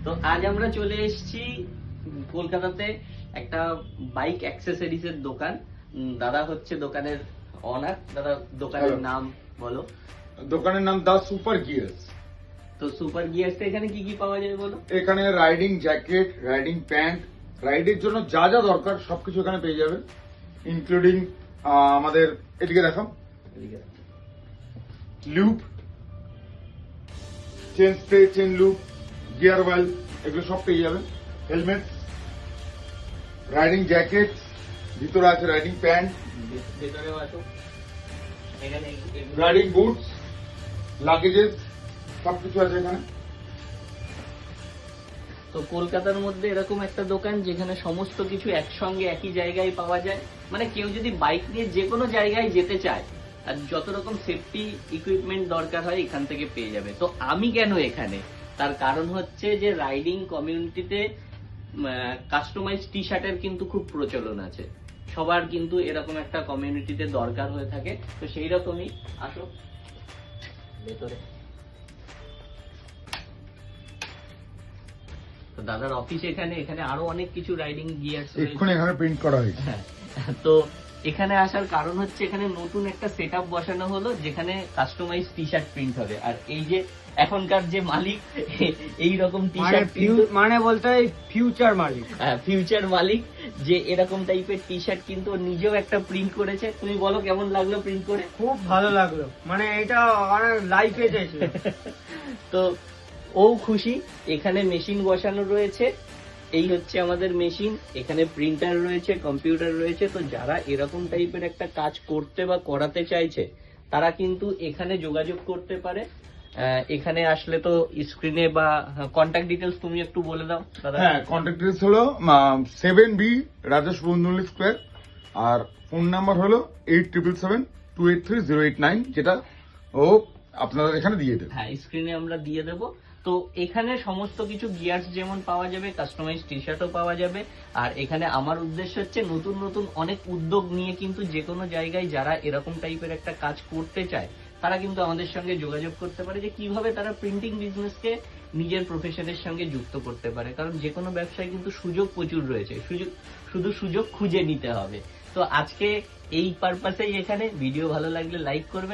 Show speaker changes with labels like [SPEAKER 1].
[SPEAKER 1] তো আজ আমরা চলে এসেছি কলকাতাতে একটা বাইক অ্যাক্সেসরিজ এর দোকান। দাদা হচ্ছে দোকানের অনার। দাদা দোকানের নাম বলো।
[SPEAKER 2] দোকানের নাম দা সুপার গিয়ার্স।
[SPEAKER 1] তো সুপার গিয়ার্স এখানে কি কি পাওয়া যায় বলো।
[SPEAKER 2] এখানে রাইডিং জ্যাকেট, রাইডিং প্যান্ট, রাইডের জন্য যা যা দরকার সবকিছু এখানে পেয়ে যাবেন, ইনক্লুডিং আমাদের এদিকে দেখো loop, chain spray, chain loop, gear well, এগুলো সব পেয়ে যাবেন। হেলমেট, রাইডিং জ্যাকেট, ভিতরে আছে রাইডিং প্যান্ট,
[SPEAKER 1] ভেতরেও আসো। এখানে
[SPEAKER 2] রাইডিং বুটস, লাগেজেস, সবকিছু আছে এখানে।
[SPEAKER 1] তো কলকাতার মধ্যে এরকম একটা দোকান যেখানে সমস্ত কিছু একসঙ্গে একই জায়গায় পাওয়া যায়। মানে কেউ যদি বাইক নিয়ে যে কোনো জায়গায় যেতে চায় আর যত রকম সেফটি ইকুইপমেন্ট দরকার হয় এখান থেকে পেয়ে যাবে। তো আমি কেন এখানে, তার কারণ হচ্ছে যে রাইডিং কমিউনিটিতে কাস্টমাইজ টি শার্টের কিন্তু খুব প্রচলন আছে। সবার কিন্তু এরকম একটা কমিউনিটিতে দরকার হয়ে থাকে। তো সেই রকমই আসো ভেতরে। তো দাদার অফিস এখানে আরো অনেক কিছু রাইডিং গিয়ার
[SPEAKER 2] এক্ষুনি এখানে প্রিন্ট করা হয়েছে।
[SPEAKER 1] তো এখানে আসার কারণ হচ্ছে এখানে নতুন একটা সেটআপ বসানো হলো যেখানে কাস্টমাইজ টি শার্ট প্রিন্ট হবে। আর এই যে এখনকার যে মালিক এই রকম টি শার্ট
[SPEAKER 3] মানে বলতে ফিউচার মালিক,
[SPEAKER 1] ফিউচার মালিক যে এরকম টাইপের টি শার্ট কিন্তু নিজেও একটা প্রিন্ট করেছে। তুমি বলো কেমন লাগলো প্রিন্ট করে?
[SPEAKER 3] খুব ভালো লাগলো, মানে এটা অনেক লাইফে চাইছে।
[SPEAKER 1] তো ও খুশি। এখানে মেশিন বসানো রয়েছে, এই হচ্ছে আমাদের মেশিন। এখানে প্রিন্টার রয়েছে, কম্পিউটার রয়েছে। তো যারা এরকম টাইপের একটা কাজ করতে বা করাতে চাইছে তারা কিন্তু এখানে যোগাযোগ করতে পারে। এখানে আসলে তো স্ক্রিনে বা কন্ট্যাক্ট ডিটেলস তুমি একটু বলে দাও দাদা।
[SPEAKER 2] হ্যাঁ, কন্ট্যাক্ট ডিটেলস হলো 7B রাজেশ বন্ধুলি স্কোয়ার, আর ফোন নাম্বার হলো 8777283089, যেটা ও আপনাদের এখানে দিয়ে দেবে।
[SPEAKER 1] হ্যাঁ, স্ক্রিনে আমরা দিয়ে দেব। তো এখানে সমস্ত কিছু গিয়ার্স যেমন পাওয়া যাবে, কাস্টমাইজ টি শার্টও পাওয়া যাবে। আর এখানে আমার উদ্দেশ্য হচ্ছে নতুন নতুন অনেক উদ্যোগ নিয়ে কিন্তু যে কোনো জায়গায় যারা এরকম টাইপের একটা কাজ করতে চায় তারা কিন্তু আমাদের সঙ্গে যোগাযোগ করতে পারে যে কিভাবে তারা প্রিন্টিং বিজনেসকে নিজের প্রফেশনের সঙ্গে যুক্ত করতে পারে। কারণ যে কোনো ব্যবসায় কিন্তু সুযোগ প্রচুর রয়েছে, শুধু সুযোগ খুঁজে নিতে হবে। তো আজকে এই পারপাসেই এখানে। ভিডিও ভালো লাগলে লাইক করবেন।